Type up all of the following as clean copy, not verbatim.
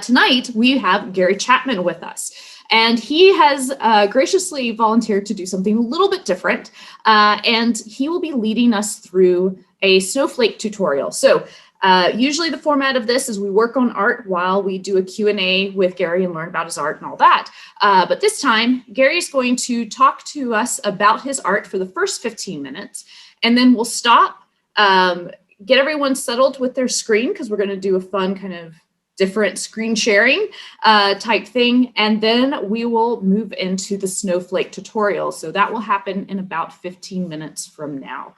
Tonight, we have Gary Chapman with us. And he has graciously volunteered to do something a little bit different. And he will be leading us through a Snowflake tutorial. So usually the format of this is we work on art while we do a Q&A with Gary and learn about his art and all that. But this time, Gary is going to talk to us about his art for the first 15 minutes. And then we'll stop, get everyone settled with their screen, because we're going to do a fun kind of different screen sharing type thing. And then we will move into the Snowflake tutorial. So that will happen in about 15 minutes from now.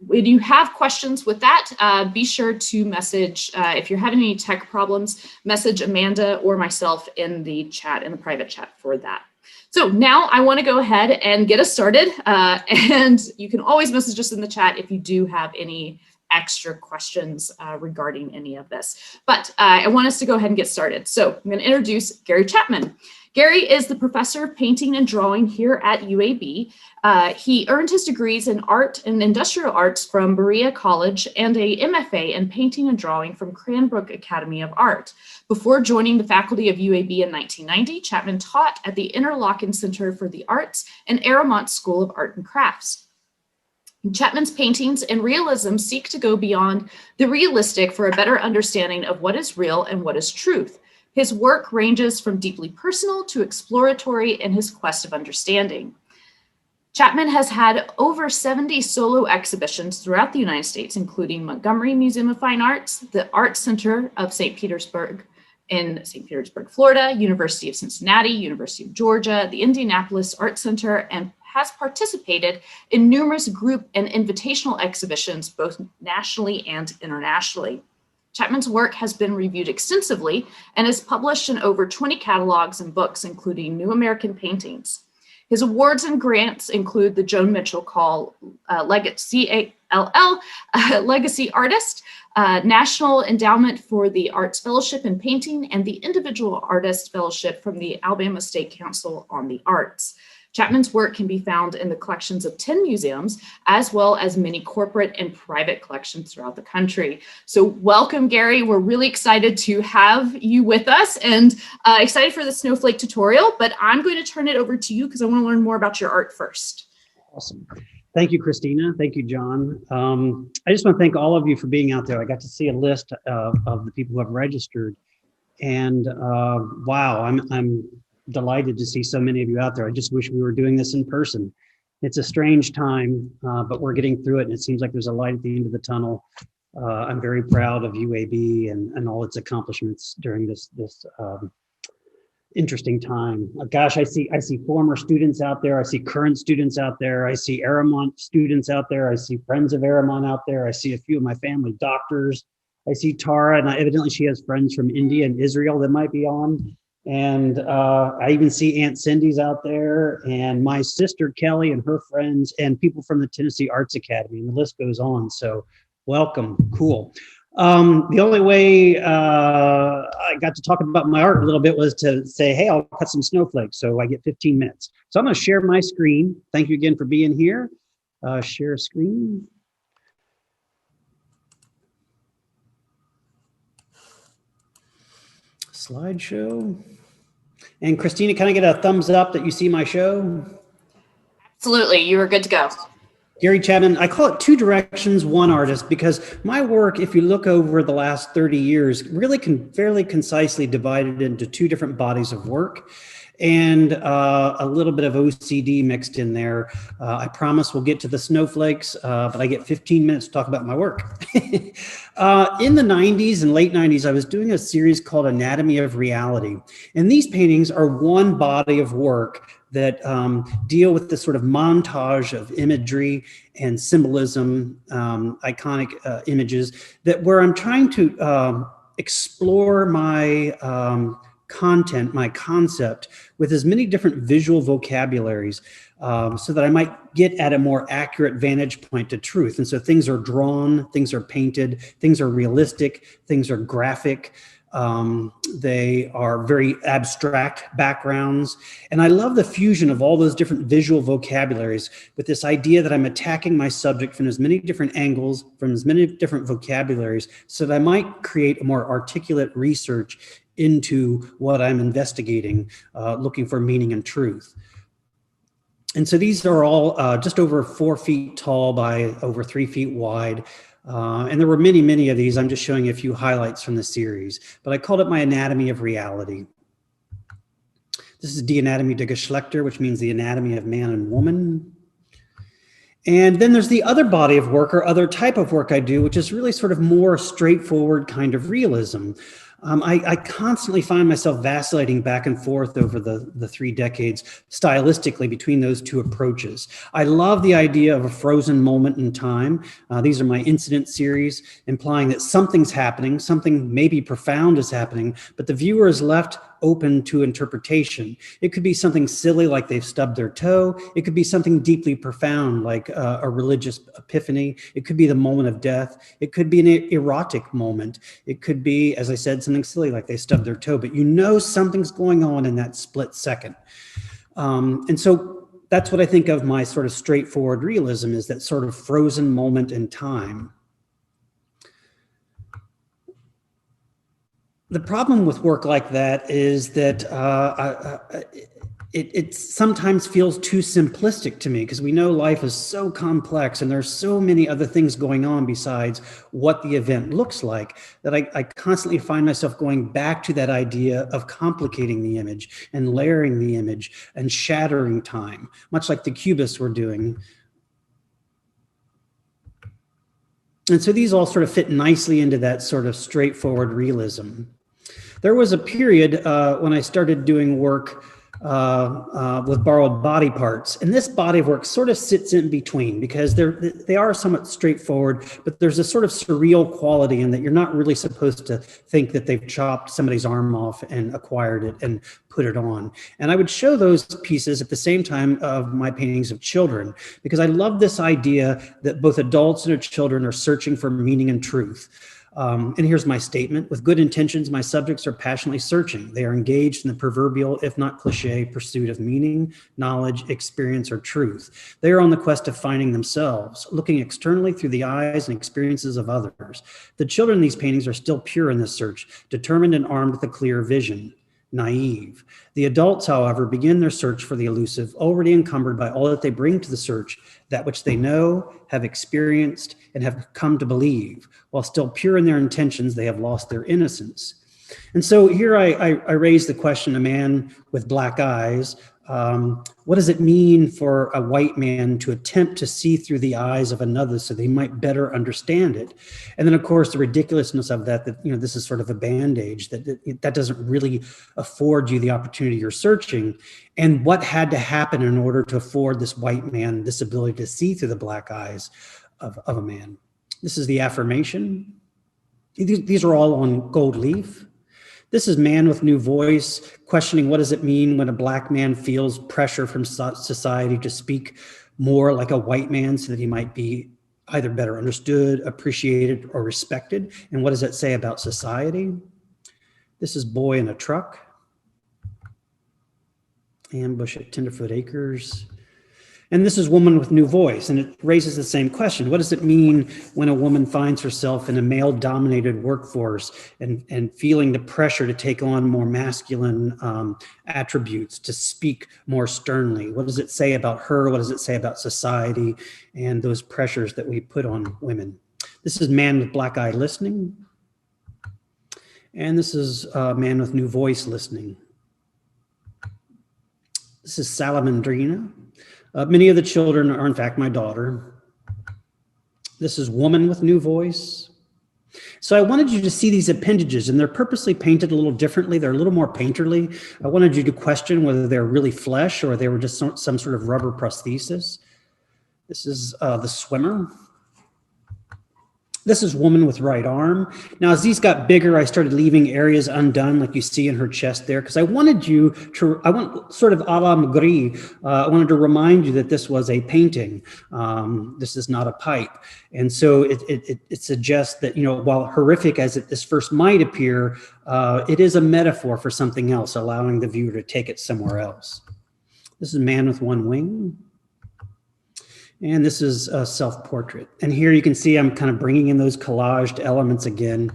When you have questions with that, be sure to message, if you're having any tech problems, message Amanda or myself in the chat, in the private chat for that. So now I want to go ahead and get us started. And you can always message us in the chat if you do have any extra questions regarding any of this. But I want us to go ahead and get started. So I'm going to introduce Gary Chapman. Gary is the professor of painting and drawing here at UAB. He earned his degrees in art and industrial arts from Berea College and a MFA in painting and drawing from Cranbrook Academy of Art. Before joining the faculty of UAB in 1990, Chapman taught at the Interlochen Center for the Arts and Aramont School of Art and Crafts. Chapman's paintings and realism seek to go beyond the realistic for a better understanding of what is real and what is truth. His work ranges from deeply personal to exploratory in his quest of understanding. Chapman has had over 70 solo exhibitions throughout the United States, including Montgomery Museum of Fine Arts, the Art Center of St. Petersburg in St. Petersburg, Florida, University of Cincinnati, University of Georgia, the Indianapolis Art Center, and has participated in numerous group and invitational exhibitions, both nationally and internationally. Chapman's work has been reviewed extensively and is published in over 20 catalogs and books, including New American Paintings. His awards and grants include the Joan Mitchell Call Legacy Artist, National Endowment for the Arts Fellowship in Painting, and the Individual Artist Fellowship from the Alabama State Council on the Arts. Chapman's work can be found in the collections of 10 museums, as well as many corporate and private collections throughout the country. So welcome, Gary. We're really excited to have you with us and excited for the Snowflake tutorial, but I'm going to turn it over to you because I want to learn more about your art first. Awesome. Thank you, Christina. Thank you, John. I just want to thank all of you for being out there. I got to see a list of the people who have registered, and wow, I'm delighted to see so many of you out there. I just wish we were doing this in person. It's a strange time, but we're getting through it, and it seems like there's a light at the end of the tunnel. I'm very proud of UAB and all its accomplishments during this interesting time. Gosh, I see former students out there. I see current students out there. I see Aramont students out there. I see friends of Aramont out there. I see a few of my family doctors. I see Tara, and evidently she has friends from India and Israel that might be on. And I even see Aunt Cindy's out there, and my sister Kelly and her friends, and people from the Tennessee Arts Academy, and the list goes on. So welcome, cool. The only way I got to talk about my art a little bit was to say, hey, I'll cut some snowflakes. So I get 15 minutes. So I'm going to share my screen. Thank you again for being here. Share screen. Slideshow. And Christina, can I get a thumbs up that you see my show? Absolutely, you are good to go. Gary Chapman, I call it two directions, one artist, because my work, if you look over the last 30 years, really can fairly concisely divided into two different bodies of work and a little bit of OCD mixed in there. I promise we'll get to the snowflakes, but I get 15 minutes to talk about my work. In the 90s and late 90s, I was doing a series called Anatomy of Reality. And these paintings are one body of work that deal with this sort of montage of imagery and symbolism, iconic images, that where I'm trying to explore my content, my concept, with as many different visual vocabularies so that I might get at a more accurate vantage point to truth. And so things are drawn, things are painted, things are realistic, things are graphic. They are very abstract backgrounds. And I love the fusion of all those different visual vocabularies with this idea that I'm attacking my subject from as many different angles, from as many different vocabularies, so that I might create a more articulate research into what I'm investigating, looking for meaning and truth. And so these are all just over 4 feet tall by over 3 feet wide. And there were many, many of these. I'm just showing you a few highlights from the series, but I called it my anatomy of reality. This is Die Anatomie der Geschlechter, which means the anatomy of man and woman. And then there's the other body of work or other type of work I do, which is really sort of more straightforward kind of realism. I constantly find myself vacillating back and forth over the 3 decades stylistically between those two approaches. I love the idea of a frozen moment in time. These are my incident series, implying that something's happening, something maybe profound is happening, but the viewer is left open to interpretation. It could be something silly like they've stubbed their toe. It could be something deeply profound like a religious epiphany. It could be the moment of death. It could be an erotic moment. It could be, as I said, something silly like they stubbed their toe, but you know something's going on in that split second. And so that's what I think of my sort of straightforward realism, is that sort of frozen moment in time. The problem with work like that is that it sometimes feels too simplistic to me, because we know life is so complex and there's so many other things going on besides what the event looks like, that I constantly find myself going back to that idea of complicating the image and layering the image and shattering time, much like the Cubists were doing. And so these all sort of fit nicely into that sort of straightforward realism. There was a period when I started doing work with borrowed body parts, and this body of work sort of sits in between, because they are somewhat straightforward, but there's a sort of surreal quality in that you're not really supposed to think that they've chopped somebody's arm off and acquired it and put it on. And I would show those pieces at the same time of my paintings of children, because I love this idea that both adults and children are searching for meaning and truth. And here's my statement: with good intentions, my subjects are passionately searching. They are engaged in the proverbial, if not cliche, pursuit of meaning, knowledge, experience, or truth. They are on the quest of finding themselves, looking externally through the eyes and experiences of others. The children in these paintings are still pure in this search, determined and armed with a clear vision. Naive. The adults, however, begin their search for the elusive, already encumbered by all that they bring to the search, that which they know, have experienced, and have come to believe. While still pure in their intentions, they have lost their innocence. And so here I raise the question: a man with black eyes, what does it mean for a white man to attempt to see through the eyes of another so they might better understand it? And then, of course, the ridiculousness of that this is sort of a bandage, that doesn't really afford you the opportunity you're searching. And what had to happen in order to afford this white man this ability to see through the black eyes of a man? This is the affirmation. These are all on gold leaf. This is Man with New Voice, questioning what does it mean when a black man feels pressure from society to speak more like a white man so that he might be either better understood, appreciated, or respected. And what does that say about society? This is Boy in a Truck. Ambush at Tenderfoot Acres. And this is Woman with New Voice, and it raises the same question. What does it mean when a woman finds herself in a male-dominated workforce and feeling the pressure to take on more masculine attributes, to speak more sternly? What does it say about her? What does it say about society and those pressures that we put on women? This is Man with Black Eye Listening. And this is Man with New Voice Listening. This is Salamandrina. Many of the children are, in fact, my daughter. This is Woman with New Voice. So I wanted you to see these appendages, and they're purposely painted a little differently. They're a little more painterly. I wanted you to question whether they're really flesh or they were just some sort of rubber prosthesis. This is the swimmer. This is woman with right arm. Now, as these got bigger, I started leaving areas undone, like you see in her chest there, because I wanted you to, I want sort of a la Montgomery, I wanted to remind you that this was a painting. This is not a pipe. And so it suggests that, while horrific as this first might appear, it is a metaphor for something else, allowing the viewer to take it somewhere else. This is Man with One Wing. And this is a self-portrait. And here you can see I'm kind of bringing in those collaged elements again.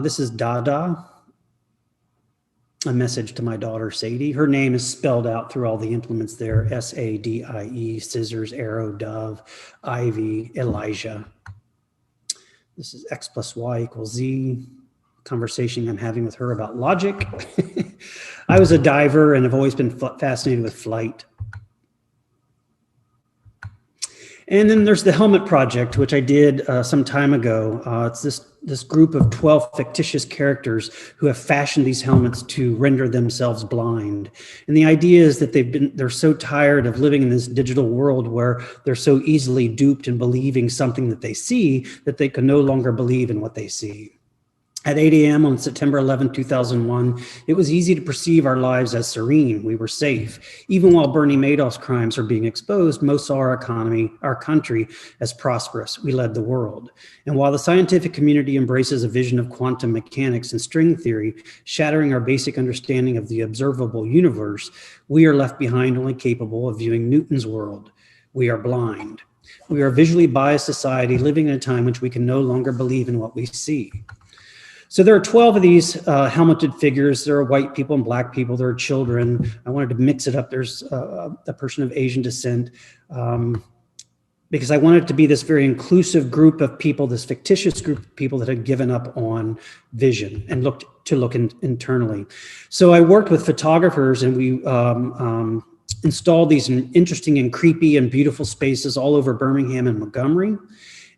This is Dada, a message to my daughter, Sadie. Her name is spelled out through all the implements there, S-A-D-I-E, scissors, arrow, dove, ivy, Elijah. This is X plus Y equals Z, conversation I'm having with her about logic. I was a diver and have always been fascinated with flight. And then there's the Helmet Project, which I did some time ago. It's this group of 12 fictitious characters who have fashioned these helmets to render themselves blind. And the idea is that they're so tired of living in this digital world where they're so easily duped in believing something that they see that they can no longer believe in what they see. At 8 a.m. on September 11, 2001, it was easy to perceive our lives as serene. We were safe. Even while Bernie Madoff's crimes are being exposed, most saw our economy, our country, as prosperous. We led the world. And while the scientific community embraces a vision of quantum mechanics and string theory, shattering our basic understanding of the observable universe, we are left behind only capable of viewing Newton's world. We are blind. We are a visually biased society living in a time in which we can no longer believe in what we see. So there are 12 of these helmeted figures. There are white people and black people. There are children. I wanted to mix it up. There's a person of Asian descent because I wanted it to be this very inclusive group of people, this fictitious group of people that had given up on vision and look internally. So I worked with photographers and we installed these interesting and creepy and beautiful spaces all over Birmingham and Montgomery.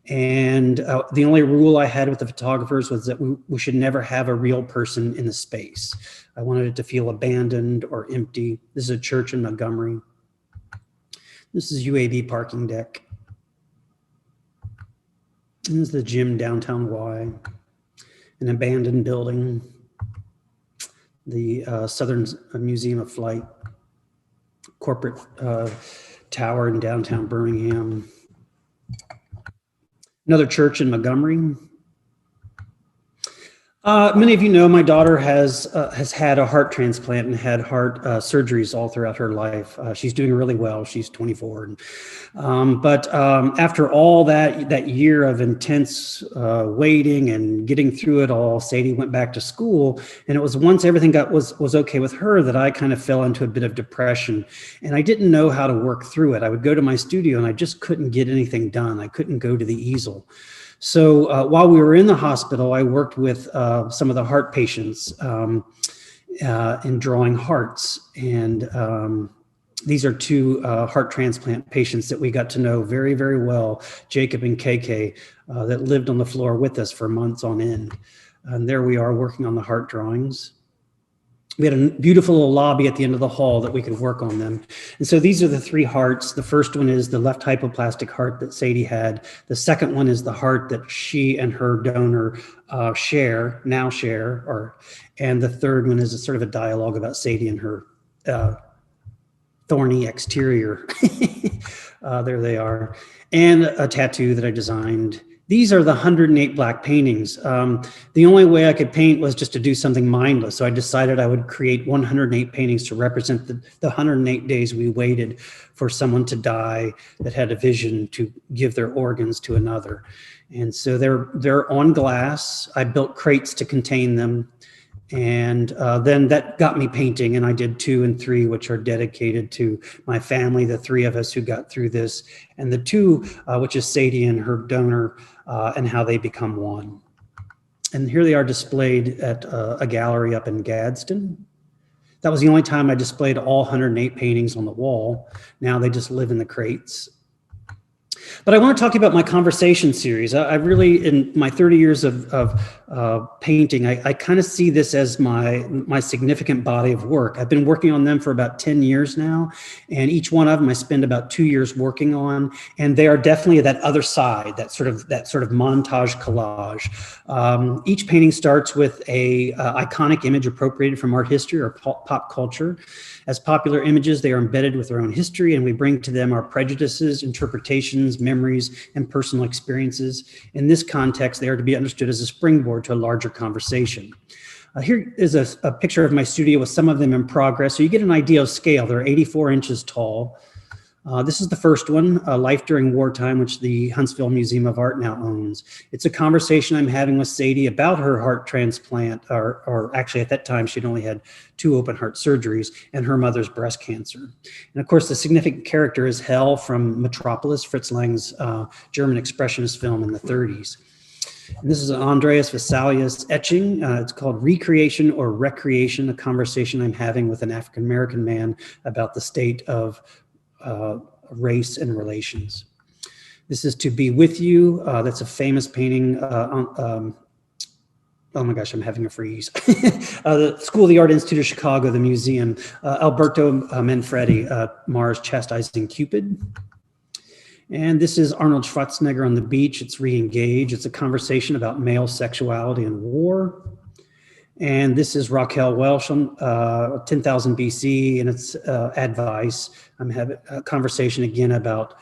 And the only rule I had with the photographers was that we should never have a real person in the space. I wanted it to feel abandoned or empty. This is a church in Montgomery. This is UAB parking deck. This is the gym downtown Y, an abandoned building, the Southern Museum of Flight, corporate tower in downtown Birmingham. Another church in Montgomery. Many of you know my daughter has had a heart transplant and had heart surgeries all throughout her life. She's doing really well. She's 24. But after all that year of intense waiting and getting through it all, Sadie went back to school. And it was once everything was okay with her that I kind of fell into a bit of depression. And I didn't know how to work through it. I would go to my studio and I just couldn't get anything done. I couldn't go to the easel. So while we were in the hospital, I worked with some of the heart patients in drawing hearts. And these are two heart transplant patients that we got to know very, very well, Jacob and KK, that lived on the floor with us for months on end. And there we are working on the heart drawings. We had a beautiful little lobby at the end of the hall that we could work on them. And so these are the three hearts. The first one is the left hypoplastic heart that Sadie had. The second one is the heart that she and her donor share. And the third one is a sort of a dialogue about Sadie and her thorny exterior. There they are. And a tattoo that I designed. These are the 108 black paintings. The only way I could paint was just to do something mindless. So I decided I would create 108 paintings to represent the 108 days we waited for someone to die that had a vision to give their organs to another. And so they're on glass. I built crates to contain them. And then that got me painting, and I did 2 and 3, which are dedicated to my family, the 3 of us who got through this, and the 2, which is Sadie and her donor, and how they become one. And here they are displayed at a gallery up in Gadsden. That was the only time I displayed all 108 paintings on the wall. Now they just live in the crates. But I want to talk about my conversation series. I really, in my 30 years of painting, I kind of see this as my significant body of work. I've been working on them for about 10 years now, and each one of them I spend about 2 years working on, and they are definitely that other side, that sort of montage collage. Each painting starts with a iconic image appropriated from art history or pop culture. As popular images, they are embedded with their own history, and we bring to them our prejudices, interpretations, memories, and personal experiences. In this context, they are to be understood as a springboard to a larger conversation. Here is a picture of my studio with some of them in progress, so you get an idea of scale. They're 84 inches tall. This is the first one, Life During Wartime, which the Huntsville Museum of Art now owns. It's a conversation I'm having with Sadie about her heart transplant, or actually at that time she'd only had 2 open heart surgeries, and her mother's breast cancer. And of course, the significant character is Hell from Metropolis, Fritz Lang's German expressionist film in the 30s. And this is Andreas Vesalius etching. It's called Recreation or Recreation, a conversation I'm having with an African-American man about the state of race and relations. This is To Be With You. That's a famous painting. Oh my gosh, I'm having a freeze. The School of the Art Institute of Chicago, the museum. Alberto Manfredi, Mars Chastising Cupid. And this is Arnold Schwarzenegger on the beach. It's Re-Engage. It's a conversation about male sexuality and war. And this is Raquel Welch on 10,000 BC, and it's Advice. I'm having a conversation again about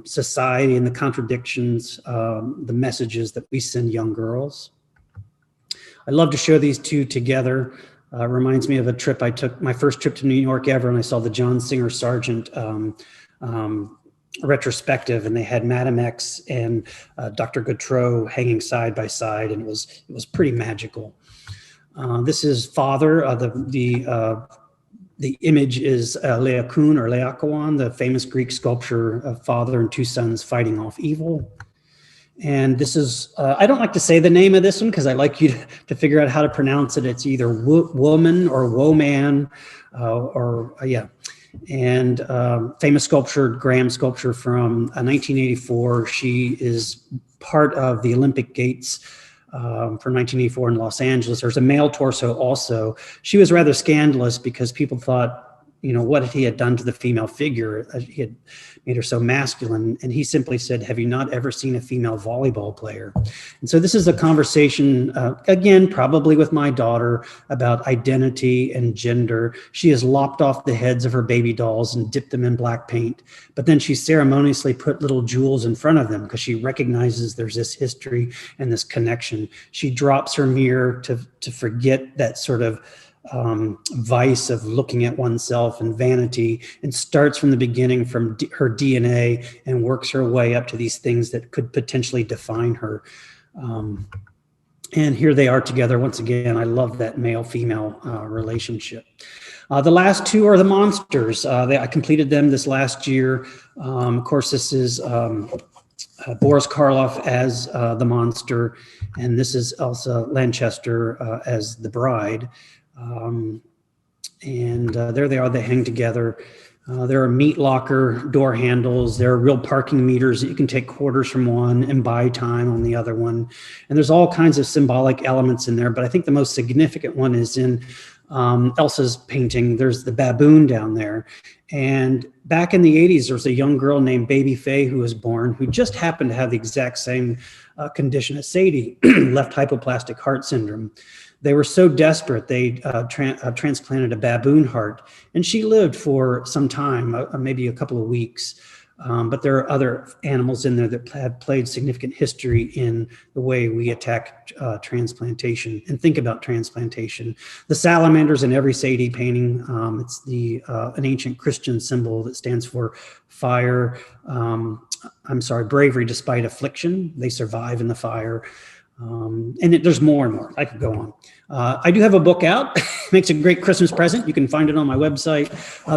society and the contradictions, the messages that we send young girls. I love to show these two together. Reminds me of a trip I took, my first trip to New York ever, and I saw the John Singer Sargent retrospective, and they had Madame X and Dr. Gautreaux hanging side by side, and it was pretty magical. This is Father. The image is Laocoon or Laocoon, the famous Greek sculpture of father and 2 sons fighting off evil. And this is, I don't like to say the name of this one because I like you to figure out how to pronounce it. It's either woman or woman, yeah. And famous sculpture, Graham sculpture from 1984. She is part of the Olympic Gates from 1984 in Los Angeles. There's a male torso also. She was rather scandalous because people thought, you know, what he had done to the female figure. He had made her so masculine. And he simply said, have you not ever seen a female volleyball player? And so this is a conversation, again, probably with my daughter, about identity and gender. She has lopped off the heads of her baby dolls and dipped them in black paint. But then she ceremoniously put little jewels in front of them because she recognizes there's this history and this connection. She drops her mirror to forget that sort of vice of looking at oneself and vanity, and starts from the beginning from her DNA and works her way up to these things that could potentially define her. And here they are together once again. I love that male-female relationship. The last 2 are the monsters. I completed them this last year. Of course, this is Boris Karloff as the monster, and this is Elsa Lanchester as the bride. There they are, they hang together. There are meat locker door handles. There are real parking meters that you can take quarters from one and buy time on the other one. And there's all kinds of symbolic elements in there, but I think the most significant one is in Elsa's painting. There's the baboon down there. And back in the 80s, there was a young girl named Baby Faye who was born, who just happened to have the exact same condition as Sadie, left hypoplastic heart syndrome. They were so desperate, they transplanted a baboon heart, and she lived for some time, maybe a couple of weeks. But there are other animals in there that have played significant history in the way we attack transplantation and think about transplantation. The salamanders in every Sadie painting, it's an ancient Christian symbol that stands for bravery despite affliction. They survive in the fire. And there's more and more. I could go on. I do have a book out. Makes a great Christmas present. You can find it on my website.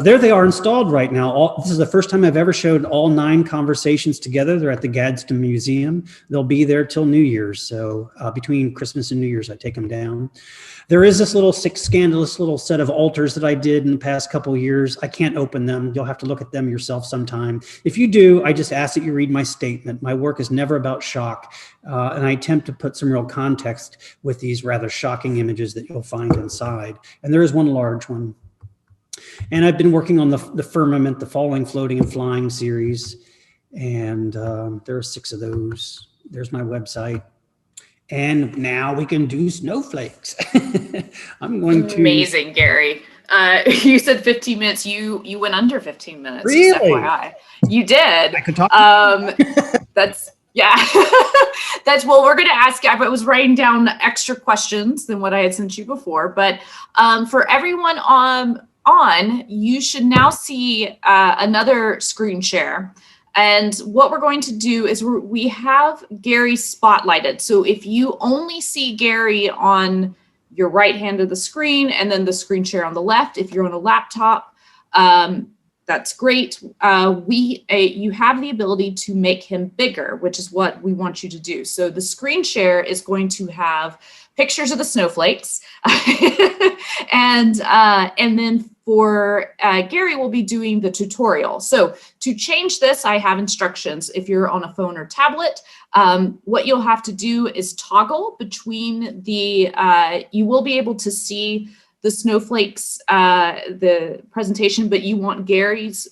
There they are installed right now. This is the first time I've ever showed all 9 conversations together. They're at the Gadsden Museum. They'll be there till New Year's. So between Christmas and New Year's, I take them down. There is this little scandalous little set of altars that I did in the past couple of years. I can't open them. You'll have to look at them yourself sometime. If you do, I just ask that you read my statement. My work is never about shock, and I attempt to put some real context with these rather shocking images that you'll find inside. And there is one large one. And I've been working on the Firmament, the Falling, Floating, and Flying series. And there are 6 of those. There's my website. And now we can do snowflakes. I'm going to. Amazing, Gary. You said 15 minutes. You went under 15 minutes. Really? Just FYI. You did. I could talk. That's, yeah. That's, well, we're going to ask, I was writing down extra questions than what I had sent you before, but for everyone on, you should now see another screen share. And what we're going to do is we have Gary spotlighted. So if you only see Gary on your right hand of the screen and then the screen share on the left, if you're on a laptop, that's great. You have the ability to make him bigger, which is what we want you to do. So the screen share is going to have pictures of the snowflakes. and then for Gary, we'll be doing the tutorial. So to change this, I have instructions. If you're on a phone or tablet, what you'll have to do is toggle between you will be able to see the snowflakes, the presentation, but you want Gary's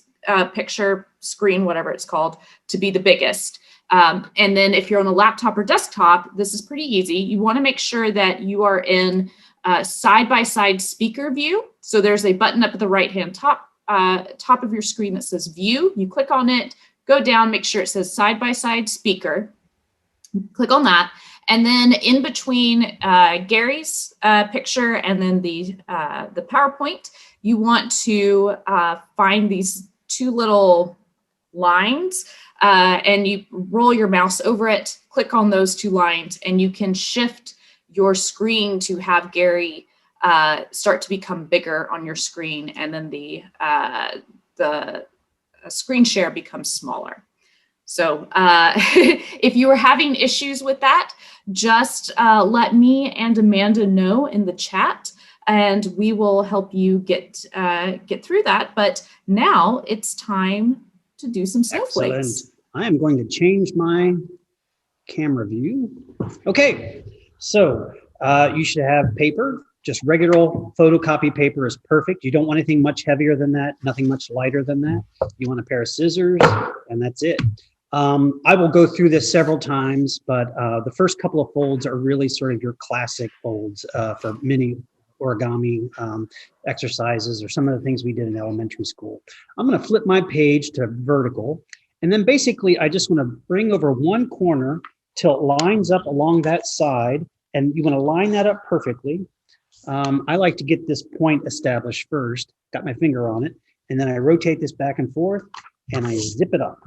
picture, screen, whatever it's called, to be the biggest. And then if you're on a laptop or desktop, this is pretty easy. You want to make sure that you are in side-by-side speaker view. So there's a button up at the right-hand top of your screen that says View. You click on it, go down, make sure it says side-by-side speaker. Click on that. And then in between Gary's picture and then the PowerPoint, you want to find these 2 little lines and you roll your mouse over it, click on those 2 lines, and you can shift your screen to have Gary start to become bigger on your screen, and then the screen share becomes smaller. So if you are having issues with that, just let me and Amanda know in the chat, and we will help you get through that. But now it's time to do some snowflakes. Excellent. I am going to change my camera view. Okay, so you should have paper. Just regular old photocopy paper is perfect. You don't want anything much heavier than that, nothing much lighter than that. You want a pair of scissors, and that's it. I will go through this several times, but the first couple of folds are really sort of your classic folds for mini origami exercises or some of the things we did in elementary school. I'm going to flip my page to vertical, and then basically I just want to bring over one corner till it lines up along that side, and you want to line that up perfectly. I like to get this point established first, got my finger on it, and then I rotate this back and forth, and I zip it up.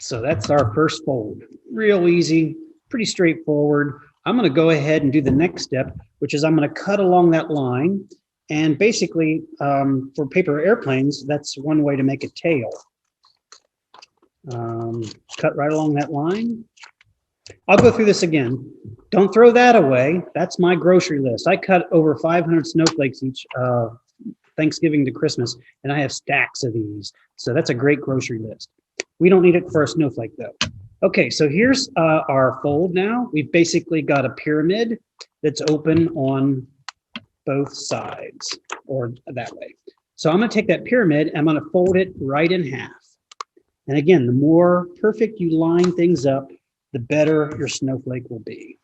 So that's our first fold. Real easy, pretty straightforward. I'm going to go ahead and do the next step, which is I'm going to cut along that line. And basically, for paper airplanes, that's one way to make a tail. Cut right along that line. I'll go through this again. Don't throw that away. That's my grocery list. I cut over 500 snowflakes each Thanksgiving to Christmas, and I have stacks of these. So that's a great grocery list. We don't need it for a snowflake though. Okay, so here's our fold now. We've basically got a pyramid that's open on both sides, or that way. So I'm gonna take that pyramid and I'm gonna fold it right in half. And again, the more perfect you line things up, the better your snowflake will be.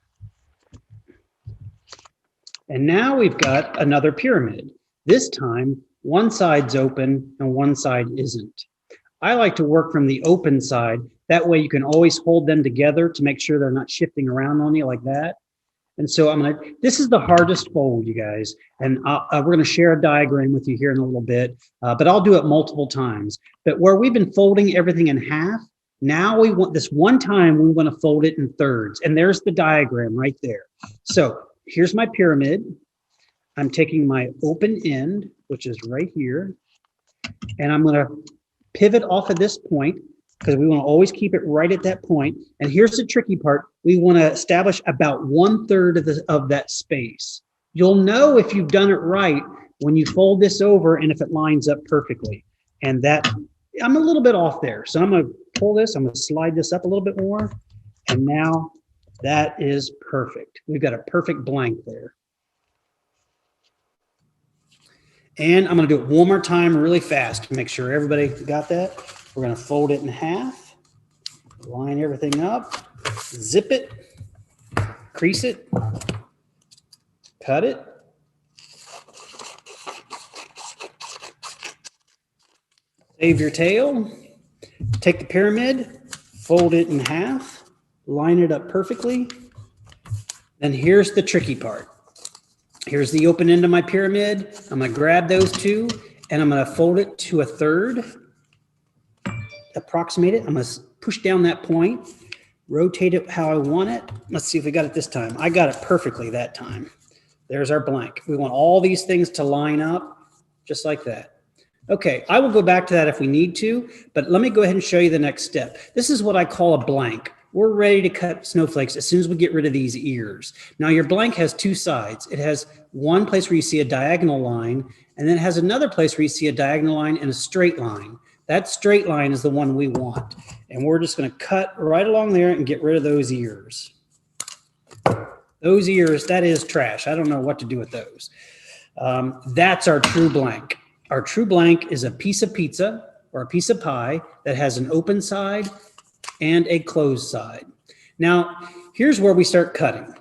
And now we've got another pyramid. This time, one side's open and one side isn't. I like to work from the open side. That way you can always hold them together to make sure they're not shifting around on you like that. And so this is the hardest fold, you guys. And we're gonna share a diagram with you here in a little bit, but I'll do it multiple times. But where we've been folding everything in half, Now we want this one time, we want to fold it in thirds. And there's the diagram right there. So here's my pyramid. I'm taking my open end, which is right here, and I'm going to pivot off of this point because we want to always keep it right at that point. And here's the tricky part. We want to establish about 1/3 of that space. You'll know if you've done it right when you fold this over and if it lines up perfectly. And that, I'm a little bit off there. So I'm going to pull this, I'm going to slide this up a little bit more. And now that is perfect. We've got a perfect blank there. And I'm going to do it one more time really fast to make sure everybody got that. We're going to fold it in half, line everything up, zip it, crease it, cut it. Save your tail, take the pyramid, fold it in half, line it up perfectly. Then here's the tricky part. Here's the open end of my pyramid. I'm going to grab those two and I'm going to fold it to 1/3, approximate it. I'm going to push down that point, rotate it how I want it. Let's see if we got it this time. I got it perfectly that time. There's our blank. We want all these things to line up just like that. Okay, I will go back to that if we need to, but let me go ahead and show you the next step. This is what I call a blank. We're ready to cut snowflakes as soon as we get rid of these ears. Now your blank has two sides. It has one place where you see a diagonal line, and then it has another place where you see a diagonal line and a straight line. That straight line is the one we want. And we're just gonna cut right along there and get rid of those ears. Those ears, that is trash. I don't know what to do with those. That's our true blank. Our true blank is a piece of pizza or a piece of pie that has an open side and a closed side. Now, here's where we start cutting.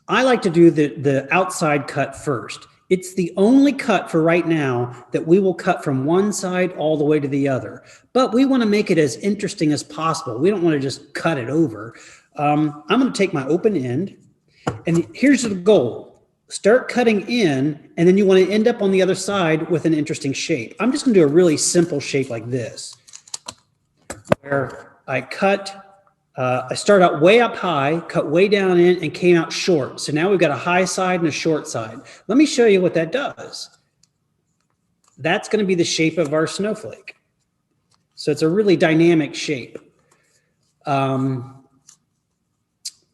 I like to do the outside cut first. It's the only cut for right now that we will cut from one side all the way to the other. But we want to make it as interesting as possible. We don't want to just cut it over. I'm going to take my open end, and here's the goal. Start cutting in, and then you want to end up on the other side with an interesting shape. I'm just going to do a really simple shape like this, where I cut, I start out way up high, cut way down in, and came out short. So now we've got a high side and a short side. Let me show you what that does. That's going to be the shape of our snowflake. So it's a really dynamic shape. There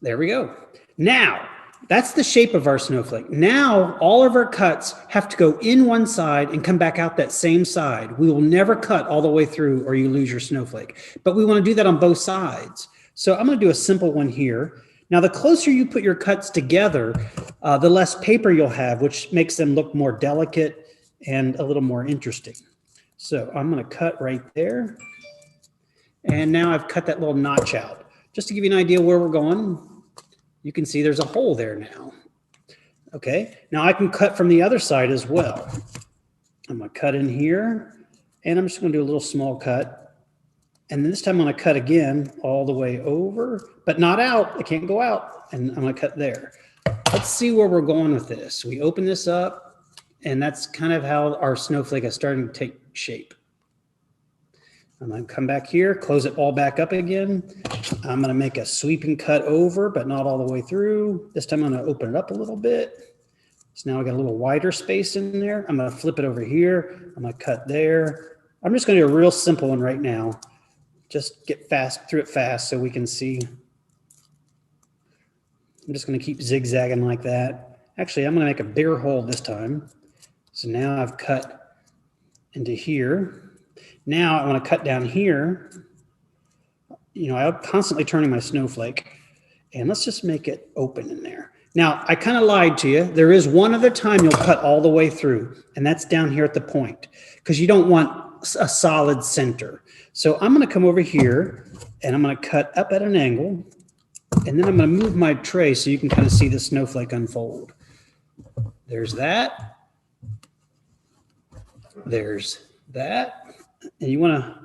we go. Now, that's the shape of our snowflake. Now, all of our cuts have to go in one side and come back out that same side. We will never cut all the way through or you lose your snowflake. But we want to do that on both sides. So I'm going to do a simple one here. Now, the closer you put your cuts together, the less paper you'll have, which makes them look more delicate and a little more interesting. So I'm going to cut right there. And now I've cut that little notch out. Just to give you an idea where we're going. You can see there's a hole there now. Okay, now I can cut from the other side as well. I'm gonna cut in here, and I'm just gonna do a little small cut. And then this time I'm gonna cut again all the way over, but not out, it can't go out. And I'm gonna cut there. Let's see where we're going with this. We open this up, and that's kind of how our snowflake is starting to take shape. I'm going to come back here, close it all back up again. I'm going to make a sweeping cut over, but not all the way through. This time I'm going to open it up a little bit. So now I got a little wider space in there. I'm going to flip it over here. I'm going to cut there. I'm just going to do a real simple one right now. Just get through it fast so we can see. I'm just going to keep zigzagging like that. Actually, I'm going to make a bigger hole this time. So now I've cut into here. Now I want to cut down here. You know, I'm constantly turning my snowflake, and let's just make it open in there. Now, I kind of lied to you. There is one other time you'll cut all the way through, and that's down here at the point, because you don't want a solid center. So I'm going to come over here, and I'm going to cut up at an angle, and then I'm going to move my tray so you can kind of see the snowflake unfold. There's that. There's that. And you want to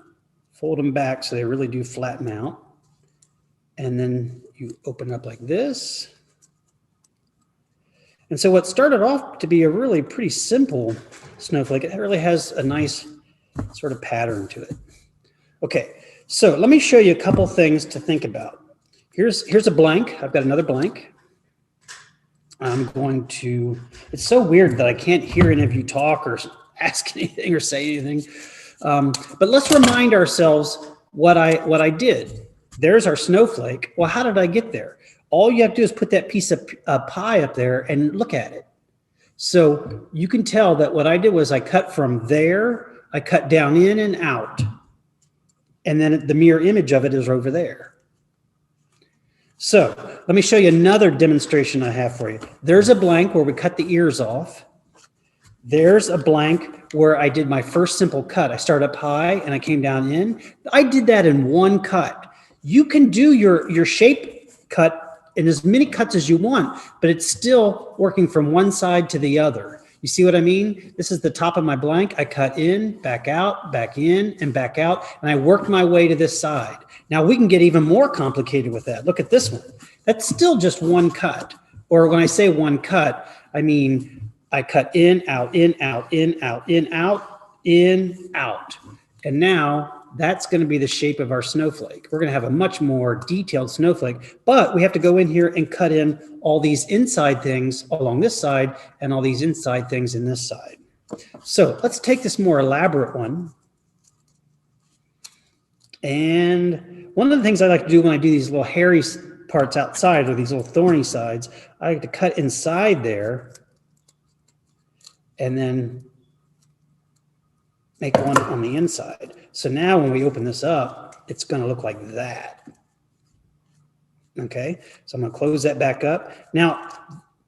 fold them back so they really do flatten out. And then you open up like this. And so what started off to be a really pretty simple snowflake, it really has a nice sort of pattern to it. Okay, So let me show you a couple things to think about. Here's a blank. I've got another blank. I'm going to, it's so weird that I can't hear any of you talk or ask anything or say anything. But let's remind ourselves what I did. There's our snowflake. Well, how did I get there? All you have to do is put that piece of pie up there and look at it. So you can tell that what I did was I cut from there, I cut down in and out. And then the mirror image of it is over there. So let me show you another demonstration I have for you. There's a blank where we cut the ears off. There's a blank where I did my first simple cut. I started up high and I came down in. I did that in one cut. You can do your shape cut in as many cuts as you want, but it's still working from one side to the other. You see what I mean? This is the top of my blank. I cut in, back out, back in, and back out, and I worked my way to this side. Now we can get even more complicated with that. Look at this one. That's still just one cut. Or when I say one cut, I mean I cut in, out, in, out, in, out, in, out, in, out. And now that's going to be the shape of our snowflake. We're going to have a much more detailed snowflake, but we have to go in here and cut in all these inside things along this side and all these inside things in this side. So let's take this more elaborate one. And one of the things I like to do when I do these little hairy parts outside or these little thorny sides, I like to cut inside there and then make one on the inside. So now when we open this up, it's going to look like that. Okay, so I'm going to close that back up. Now,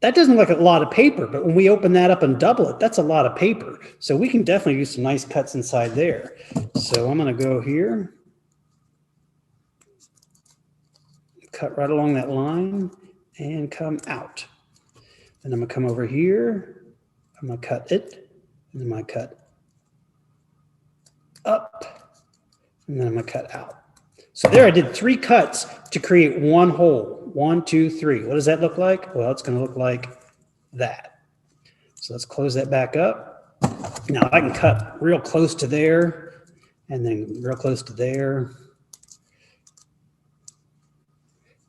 that doesn't look like a lot of paper, but when we open that up and double it, that's a lot of paper. So we can definitely use some nice cuts inside there. So I'm going to go here, cut right along that line and come out. And I'm going to come over here. I'm going to cut it, and then I'm going to cut up, and then I'm going to cut out. So there I did 3 cuts to create one hole. 1, 2, 3. What does that look like? Well, it's going to look like that. So let's close that back up. Now I can cut real close to there and then real close to there.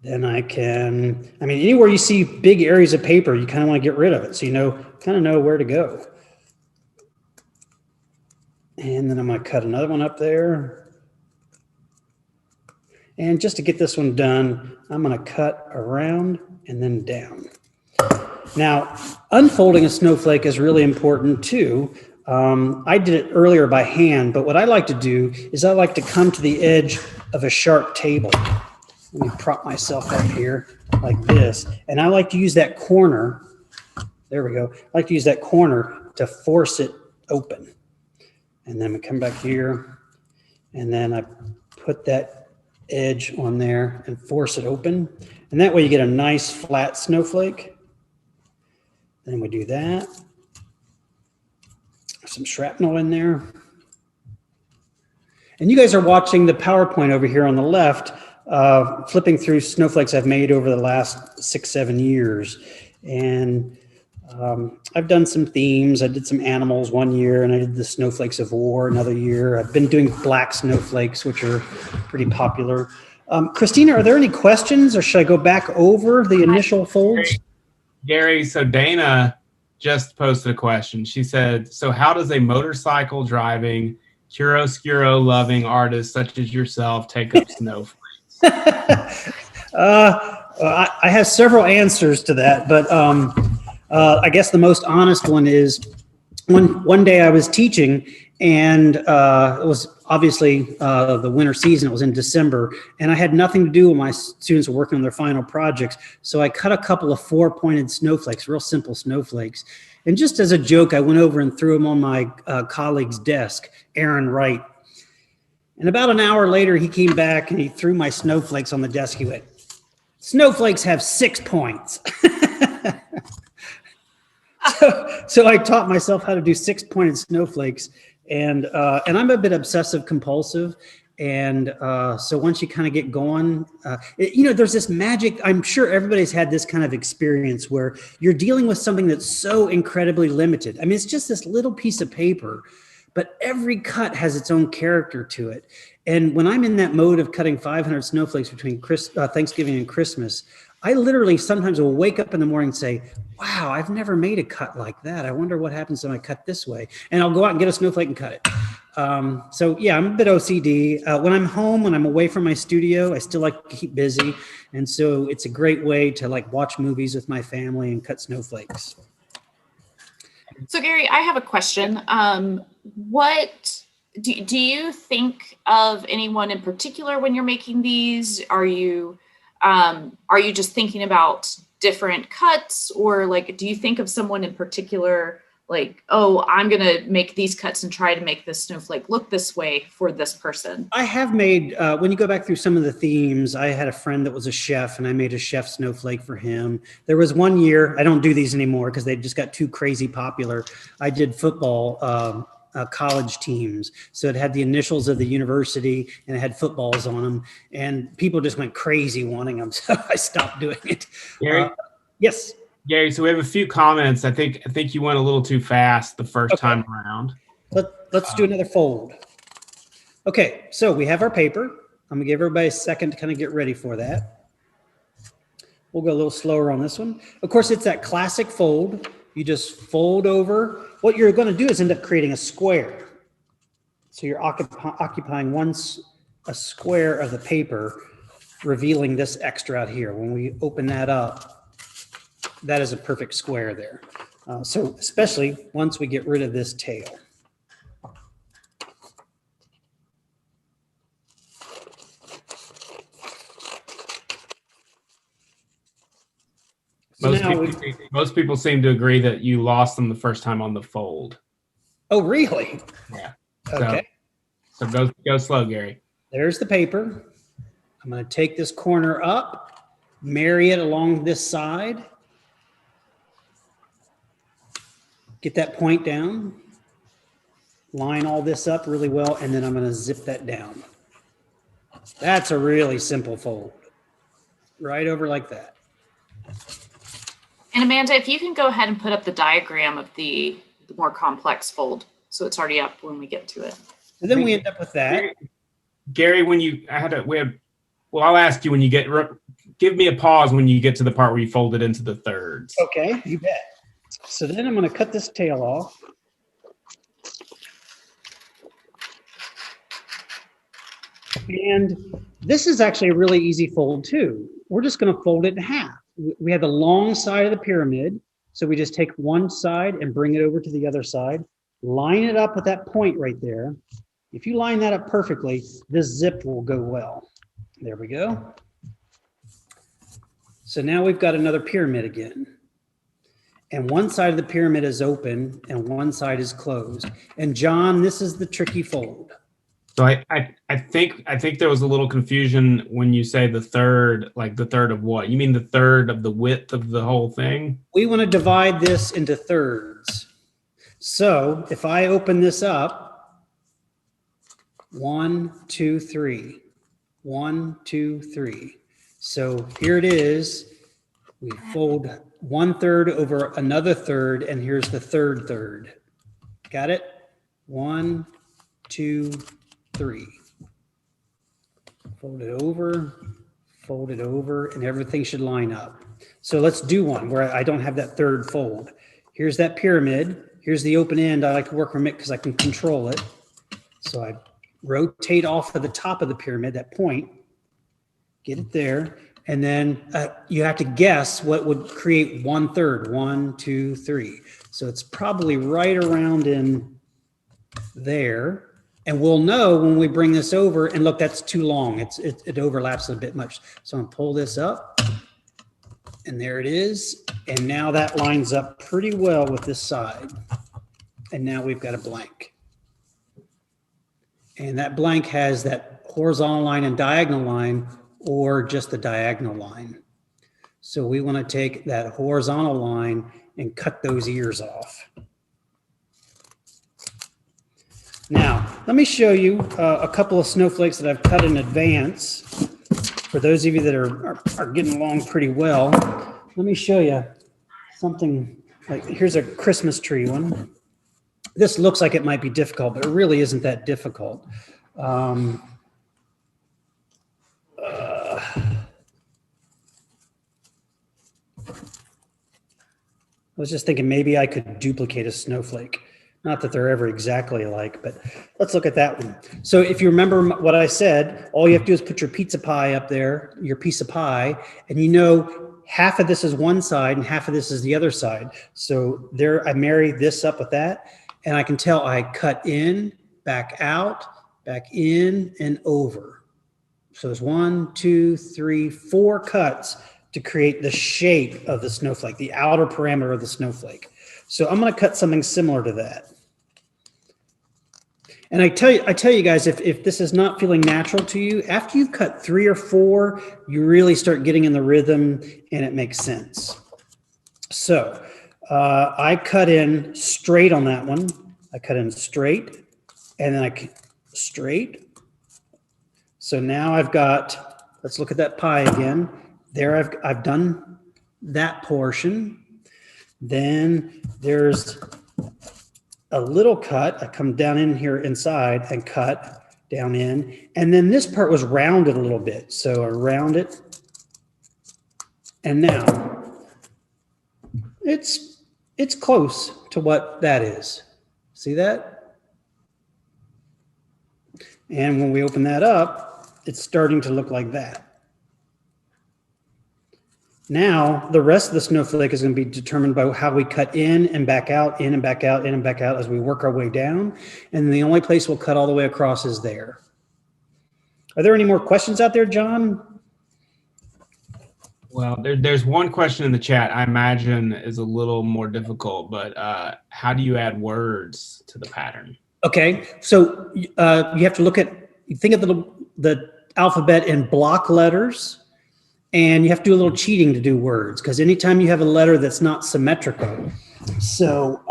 Then I can, I mean, anywhere you see big areas of paper, you kind of want to get rid of it. So you kind of know where to go. And then I'm going to cut another one up there. And just to get this one done, I'm going to cut around and then down. Now, unfolding a snowflake is really important too. I did it earlier by hand, but what I like to do is I like to come to the edge of a sharp table. Let me prop myself up here like this. And I like to use that corner. There we go. I like to use that corner to force it open. And then we come back here, and then I put that edge on there and force it open. And that way you get a nice flat snowflake. Then we do that. Some shrapnel in there. And you guys are watching the PowerPoint over here on the left, flipping through snowflakes I've made over the last 6, 7 years. And I've done some themes. I did some animals one year, and I did the snowflakes of war another year. I've been doing black snowflakes, which are pretty popular. Christina, are there any questions, or should I go back over the initial folds? Gary, so Dana just posted a question. She said, so how does a motorcycle driving, chiaroscuro loving artist such as yourself take up snowflakes? I have several answers to that, but I guess the most honest one is one day I was teaching, and it was obviously the winter season. It was in December, and I had nothing to do when my students were working on their final projects. So I cut a couple of 4-pointed snowflakes, real simple snowflakes. And just as a joke, I went over and threw them on my colleague's desk, Aaron Wright. And about an hour later, he came back and he threw my snowflakes on the desk. He went, "Snowflakes have 6 points." So I taught myself how to do 6-pointed snowflakes, and I'm a bit obsessive compulsive, and so once you kind of get going, there's this magic. I'm sure everybody's had this kind of experience where you're dealing with something that's so incredibly limited. I mean, it's just this little piece of paper, but every cut has its own character to it. And when I'm in that mode of cutting 500 snowflakes between Thanksgiving and Christmas, I literally sometimes will wake up in the morning and say, wow, I've never made a cut like that. I wonder what happens when I cut this way. And I'll go out and get a snowflake and cut it. So yeah, I'm a bit OCD. When I'm home, when I'm away from my studio, I still like to keep busy. And so it's a great way to like watch movies with my family and cut snowflakes. So Gary, I have a question. What do you think of anyone in particular when you're making these? Are you just thinking about different cuts, or like, do you think of someone in particular, like, oh, I'm going to make these cuts and try to make this snowflake look this way for this person? I have made, when you go back through some of the themes, I had a friend that was a chef and I made a chef snowflake for him. There was one year, I don't do these anymore because they just got too crazy popular. I did football, college teams. So it had the initials of the university and it had footballs on them, and people just went crazy wanting them. So I stopped doing it. Gary? Yes. Gary, so we have a few comments. I think you went a little too fast the first time around. Let's do another fold. Okay, so we have our paper. I'm gonna give everybody a second to kind of get ready for that. We'll go a little slower on this one. Of course, it's that classic fold. You just fold over. What you're gonna do is end up creating a square. So you're occupying a square of the paper, revealing this extra out here. When we open that up, that is a perfect square there. So especially once we get rid of this tail. Most people seem to agree that you lost them the first time on the fold. Oh, really? Yeah. Okay. So go slow, Gary. There's the paper. I'm going to take this corner up, marry it along this side. Get that point down. Line all this up really well, and then I'm going to zip that down. That's a really simple fold. Right over like that. And Amanda, if you can go ahead and put up the diagram of the more complex fold, so it's already up when we get to it. And then we end up with that. Gary, I'll ask you when you give me a pause when you get to the part where you fold it into the thirds. Okay, you bet. So then I'm going to cut this tail off. And this is actually a really easy fold too. We're just going to fold it in half. We have the long side of the pyramid. So we just take one side and bring it over to the other side. Line it up with that point right there. If you line that up perfectly, this zip will go well. There we go. So now we've got another pyramid again. And one side of the pyramid is open and one side is closed. And John, this is the tricky fold. So I think there was a little confusion when you say the third, like the third of what? You mean the third of the width of the whole thing? We want to divide this into thirds. So if I open this up, 1, 2, 3, 1, 2, 3. So here it is. We fold 1/3 over another third, and here's the third. Got it? 1, 2, 3. Fold it over, and everything should line up. So let's do one where I don't have that third fold. Here's that pyramid. Here's the open end. I like to work from it because I can control it. So I rotate off of the top of the pyramid, that point, get it there. And then you have to guess what would create 1/3. 1, 2, 3. So it's probably right around in there. And we'll know when we bring this over, and look, that's too long. It overlaps a bit much. So I'm gonna pull this up, and there it is. And now that lines up pretty well with this side. And now we've got a blank. And that blank has that horizontal line and diagonal line, or just the diagonal line. So we want to take that horizontal line and cut those ears off. Now, let me show you a couple of snowflakes that I've cut in advance. For those of you that are getting along pretty well, let me show you something. Like, here's a Christmas tree one. This looks like it might be difficult, but it really isn't that difficult. was just thinking maybe I could duplicate a snowflake. Not that they're ever exactly alike, but let's look at that one. So if you remember what I said, all you have to do is put your pizza pie up there, your piece of pie, and you know half of this is one side and half of this is the other side. So there, I marry this up with that, and I can tell I cut in, back out, back in, and over. So there's 1, 2, 3, 4 cuts to create the shape of the snowflake, the outer parameter of the snowflake. So I'm going to cut something similar to that. And I tell you guys, if this is not feeling natural to you, after you've cut 3 or 4, you really start getting in the rhythm and it makes sense. So I cut in straight on that one. I cut in straight and then straight. So now I've got, let's look at that pie again. There I've done that portion. Then there's a little cut. I come down in here inside and cut down in. And then this part was rounded a little bit. So I round it. And now it's close to what that is. See that? And when we open that up, it's starting to look like that. Now, the rest of the snowflake is going to be determined by how we cut in and back out, in and back out, in and back out as we work our way down. And the only place we'll cut all the way across is there. Are there any more questions out there, John? Well, there's one question in the chat I imagine is a little more difficult, but how do you add words to the pattern? Okay, so you have to think of the alphabet in block letters. And you have to do a little cheating to do words, because anytime you have a letter that's not symmetrical. So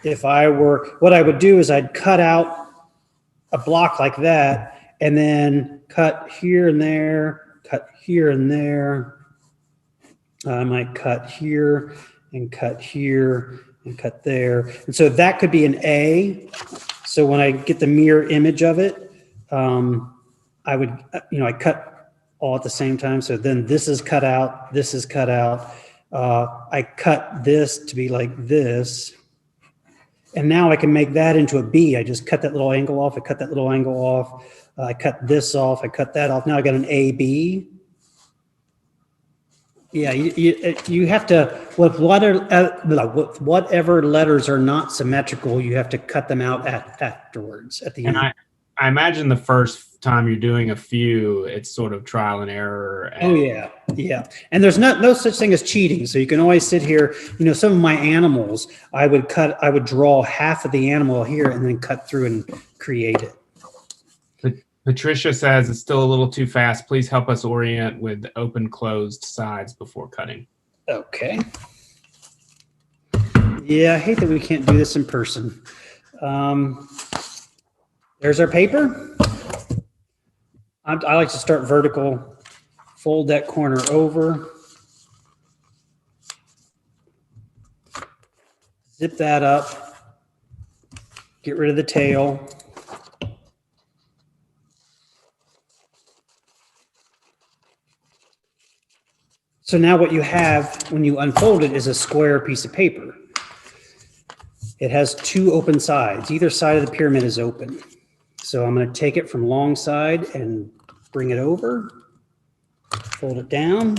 if I were, what I would do is I'd cut out a block like that and then cut here and there, cut here and there. I might cut here and cut here and cut there. And so that could be an A. So when I get the mirror image of it, I would, I cut all at the same time. So then this is cut out, this is cut out. I cut this to be like this. And now I can make that into a B. I just cut that little angle off. I cut that little angle off. I cut this off. I cut that off. Now I got an AB. Yeah, you have to, with whatever letters are not symmetrical, you have to cut them out afterwards at the end. I imagine the first time you're doing a few, it's sort of trial and error. Oh yeah. And there's no such thing as cheating. So you can always sit here, some of my animals, I would draw half of the animal here and then cut through and create it. Patricia says it's still a little too fast. Please help us orient with open closed sides before cutting. Okay. Yeah, I hate that we can't do this in person. There's our paper. I like to start vertical, fold that corner over, zip that up, get rid of the tail. So now what you have when you unfold it is a square piece of paper. It has 2 open sides. Either side of the pyramid is open. So I'm going to take it from long side and bring it over, fold it down,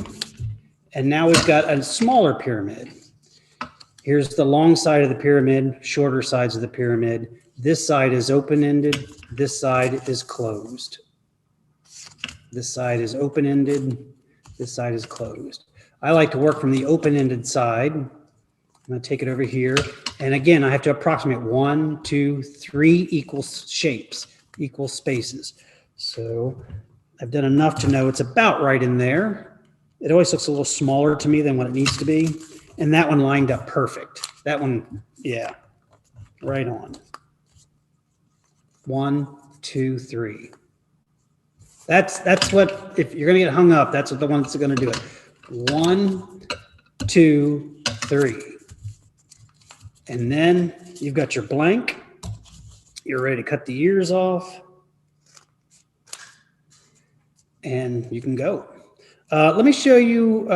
and now we've got a smaller pyramid. Here's the long side of the pyramid, shorter sides of the pyramid. This side is open-ended, this side is closed. This side is open-ended, this side is closed. I like to work from the open-ended side. I'm going to take it over here. And again, I have to approximate 1, 2, 3 equal shapes, equal spaces. So I've done enough to know it's about right in there. It always looks a little smaller to me than what it needs to be. And that one lined up perfect. That one, yeah, right on. 1, 2, 3. That's what, if you're going to get hung up, that's what the one that's going to do it. 1, 2, 3. And then you've got your blank. You're ready to cut the ears off. And you can go. Let me show you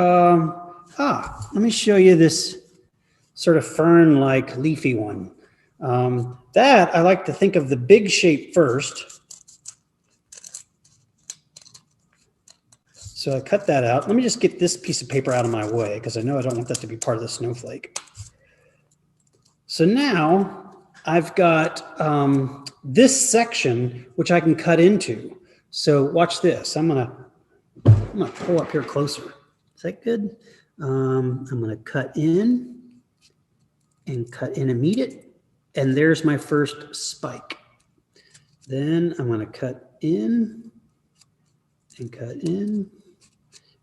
Let me show you this sort of fern-like leafy one. That I like to think of the big shape first. So I cut that out. Let me just get this piece of paper out of my way because I know I don't want that to be part of the snowflake. So now I've got this section which I can cut into. So watch this. I'm gonna pull up here closer. Is that good? I'm gonna cut in and cut in and meet it. And there's my first spike. Then I'm gonna cut in and cut in.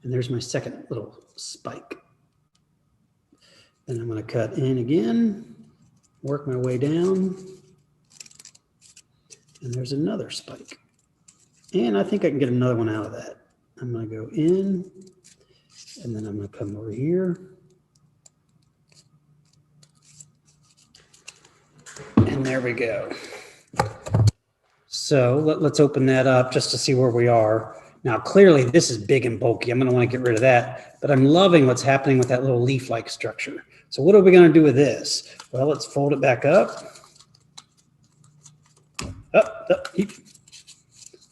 And there's my second little spike. Then I'm gonna cut in again, work my way down. And there's another spike. And I think I can get another one out of that. I'm gonna go in, and then I'm gonna come over here. And there we go. So let's open that up just to see where we are. Now, clearly this is big and bulky. I'm gonna wanna get rid of that, but I'm loving what's happening with that little leaf-like structure. So what are we gonna do with this? Well, let's fold it back up.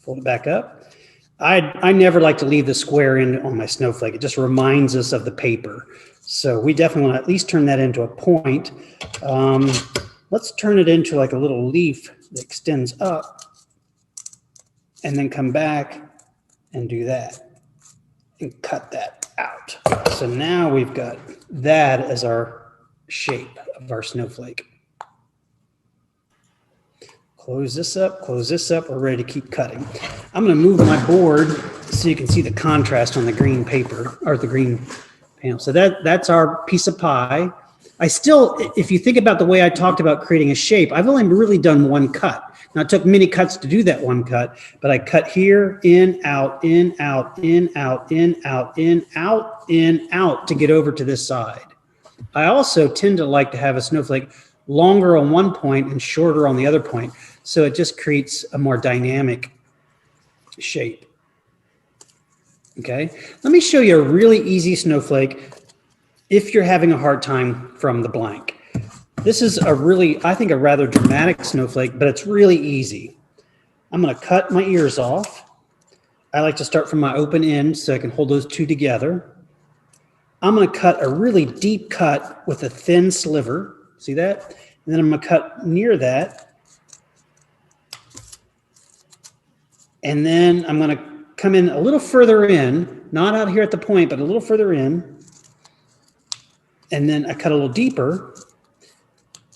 Fold it back up. I never like to leave the square end on my snowflake. It just reminds us of the paper. So we definitely want to at least turn that into a point. Let's turn it into like a little leaf that extends up and then come back and do that and cut that out. So now we've got that as our shape of our snowflake. Close this up, we're ready to keep cutting. I'm gonna move my board so you can see the contrast on the green paper, or the green panel. So that's our piece of pie. I still, if you think about the way I talked about creating a shape, I've only really done one cut. Now it took many cuts to do that one cut, but I cut here, in, out, in, out, in, out, in, out, in, out, in, out to get over to this side. I also tend to like to have a snowflake longer on one point and shorter on the other point. So it just creates a more dynamic shape. Okay, let me show you a really easy snowflake if you're having a hard time from the blank. This is a really, I think, a rather dramatic snowflake, but it's really easy. I'm gonna cut my ears off. I like to start from my open end so I can hold those two together. I'm gonna cut a really deep cut with a thin sliver. See that? And then I'm gonna cut near that. And then I'm gonna come in a little further in, not out here at the point, but a little further in. And then I cut a little deeper.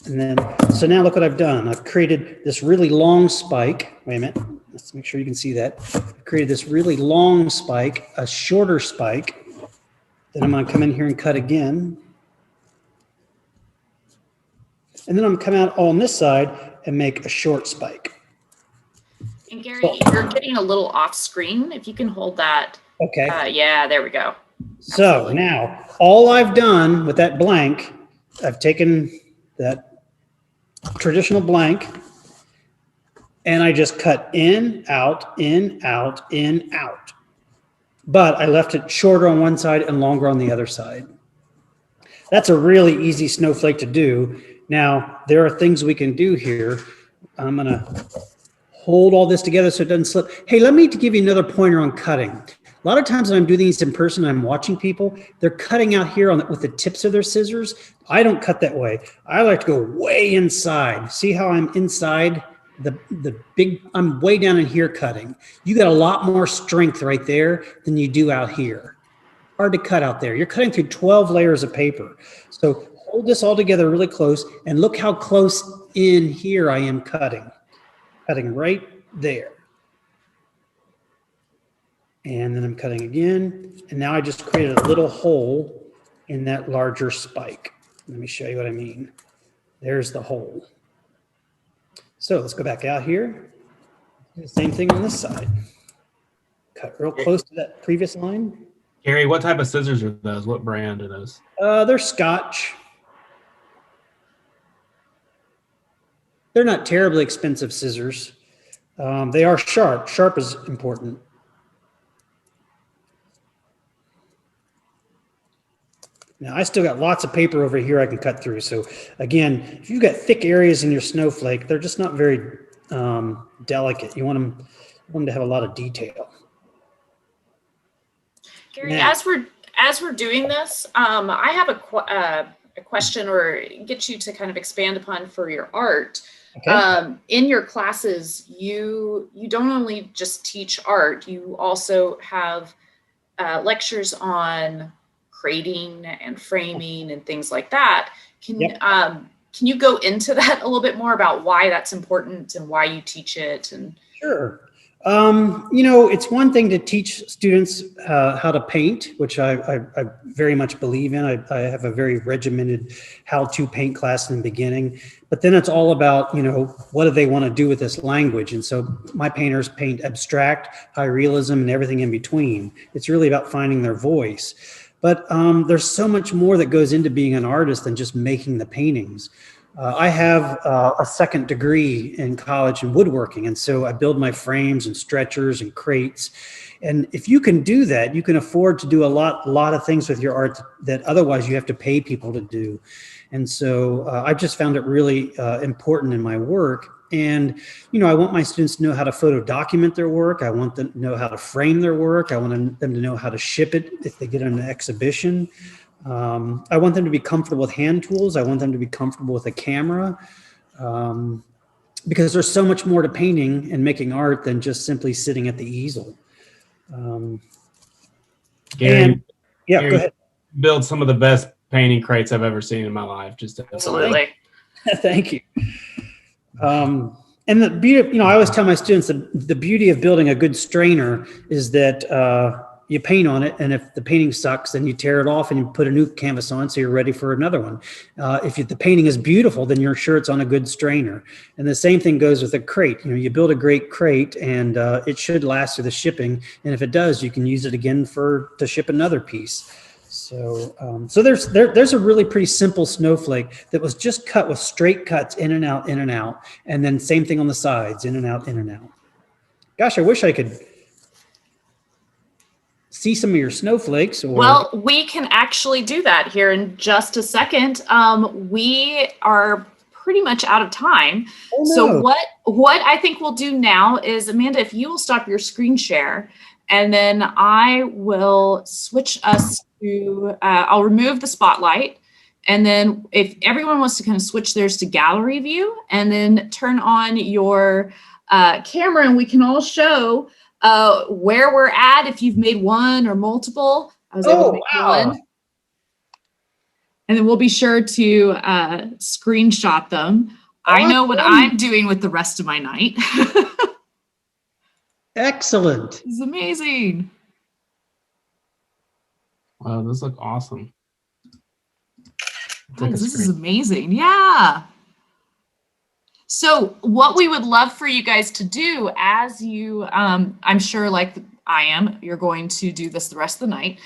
And then, so now look what I've done. I've created this really long spike. Wait a minute, let's make sure you can see that. I've created this really long spike, a shorter spike. Then I'm gonna come in here and cut again. And then I'm gonna come out on this side and make a short spike. And Gary, you're getting a little off screen. If you can hold that. Okay. Yeah, there we go. So absolutely. Now all I've done with that blank, I've taken that traditional blank and I just cut in, out, in, out, in, out. But I left it shorter on one side and longer on the other side. That's a really easy snowflake to do. Now, there are things we can do here. I'm gonna hold all this together so it doesn't slip. Hey, let me give you another pointer on cutting. A lot of times when I'm doing these in person, I'm watching people, they're cutting out here with the tips of their scissors. I don't cut that way. I like to go way inside. See how I'm inside I'm way down in here cutting. You got a lot more strength right there than you do out here. Hard to cut out there. You're cutting through 12 layers of paper. So hold this all together really close and look how close in here I am cutting. Cutting right there. And then I'm cutting again. And now I just created a little hole in that larger spike. Let me show you what I mean. There's the hole. So let's go back out here. Do the same thing on this side. Cut real close to that previous line. Gary, what type of scissors are those? What brand are those? They're Scotch. They're not terribly expensive scissors. They are sharp. Sharp is important. Now, I still got lots of paper over here I can cut through. So again, if you've got thick areas in your snowflake, they're just not very delicate. You want them to have a lot of detail. Gary, Now, as we're doing this, I have a question or get you to kind of expand upon for your art. okay. In your classes, you don't only just teach art, you also have lectures on crating and framing and things like that. Can you go into that a little bit more about why that's important and why you teach it? And Sure. You know, it's one thing to teach students how to paint, which I very much believe in. I have a very regimented how-to paint class in the beginning, but then it's all about, you know, what do they want to do with this language? And so my painters paint abstract, high realism, and everything in between. It's really about finding their voice. But there's so much more that goes into being an artist than just making the paintings. I have a second degree in college in woodworking, and so I build my frames and stretchers and crates. And if you can do that, you can afford to do a lot of things with your art that otherwise you have to pay people to do. And so I've just found it really important in my work. And, you know, I want my students to know how to photo document their work. I want them to know how to frame their work. I want them to know how to ship it if they get an exhibition. I want them to be comfortable with hand tools. I want them to be comfortable with a camera, because there's so much more to painting and making art than just simply sitting at the easel. Gary, Yeah, Gary, go ahead. Build some of the best painting crates I've ever seen in my life. Just absolutely. Thank you. And the beauty, you know, I always tell my students that the beauty of building a good strainer is that you paint on it, and if the painting sucks, then you tear it off and you put a new canvas on so you're ready for another one. If the painting is beautiful, then you're sure it's on a good strainer. And the same thing goes with a crate. You know, you build a great crate and it should last through the shipping. And if it does, you can use it again to ship another piece. So, so there's a really pretty simple snowflake that was just cut with straight cuts in and out, and then same thing on the sides, in and out, in and out. Gosh, I wish I could see some of your snowflakes. Well, we can actually do that here in just a second. We are pretty much out of time. Oh, no. So what I think we'll do now is, Amanda, if you will stop your screen share, and then I will switch us to, I'll remove the spotlight. And then if everyone wants to kind of switch theirs to gallery view, and then turn on your camera, and we can all show where we're at, if you've made one or multiple. I was able to make one. And then we'll be sure to screenshot them. I know what I'm doing with the rest of my night. Excellent. This is amazing. Wow, those look awesome. Guys, this is amazing. Yeah. So what we would love for you guys to do, as you, I'm sure like I am, you're going to do this the rest of the night.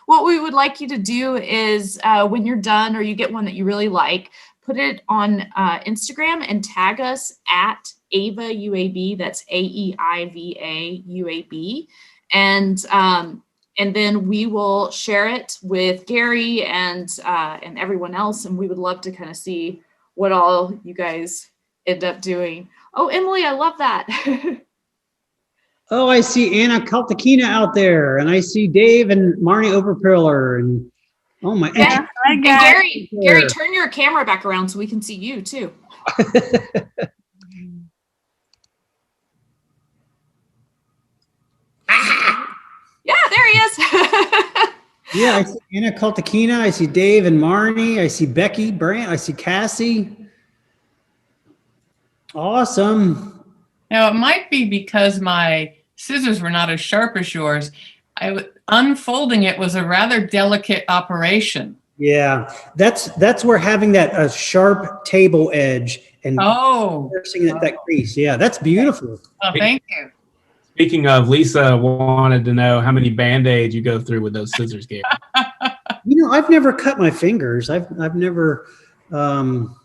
What we would like you to do is when you're done or you get one that you really like, put it on Instagram and tag us at AEIVA UAB. That's AEIVA UAB. And then we will share it with Gary and everyone else. And we would love to kind of see what all you guys end up doing. Oh, Emily, I love that. Oh, I see Anna Kaltakina out there, and I see Dave and Marnie Overpiller, and oh my. Yeah, and Gary, turn your camera back around so we can see you too. Yeah, there he is. Yeah, I see Anna Kaltakina, I see Dave and Marnie, I see Becky Brandt, I see Cassie. Awesome. Now, it might be because my scissors were not as sharp as yours. Unfolding it was a rather delicate operation. Yeah, that's where having that sharp table edge and piercing that crease. Yeah, that's beautiful. Oh, thank you. Speaking of, Lisa wanted to know how many Band-Aids you go through with those scissors, Gary. You know, I've never cut my fingers. I've never. Well,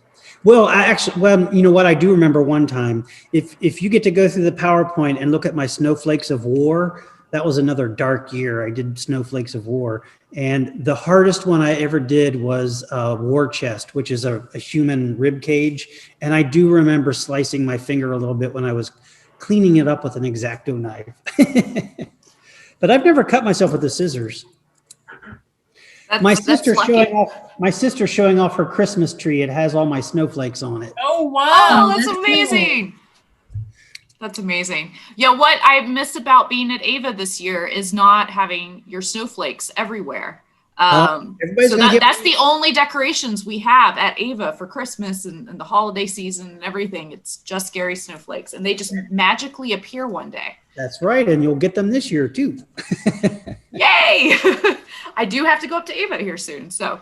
you know what? I do remember one time. If you get to go through the PowerPoint and look at my snowflakes of war, that was another dark year. I did Snowflakes of War. And the hardest one I ever did was War Chest, which is a human rib cage. And I do remember slicing my finger a little bit when I was cleaning it up with an X-Acto knife. But I've never cut myself with the scissors. My sister's showing off her Christmas tree. It has all my snowflakes on it. Oh, wow. Oh, that's amazing. Cool. That's amazing. Yeah, what I missed about being at AEIVA this year is not having your snowflakes everywhere. So that's the only decorations we have at AEIVA for Christmas and the holiday season and everything. It's just Gary snowflakes, and they just magically appear one day. That's right, and you'll get them this year too. Yay! I do have to go up to AEIVA here soon. So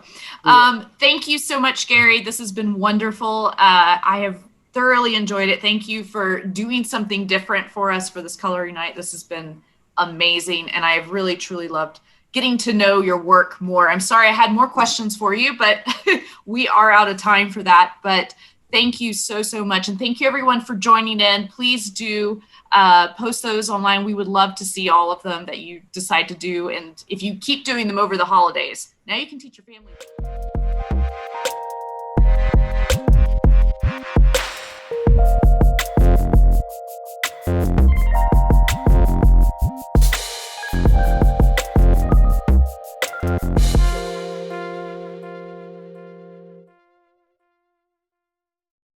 thank you so much, Gary. This has been wonderful. I have thoroughly enjoyed it. Thank you for doing something different for us for this coloring night. This has been amazing, and I have really, truly loved getting to know your work more. I'm sorry I had more questions for you, but we are out of time for that. But thank you so, so much. And thank you everyone for joining in. Please do post those online. We would love to see all of them that you decide to do. And if you keep doing them over the holidays, now you can teach your family.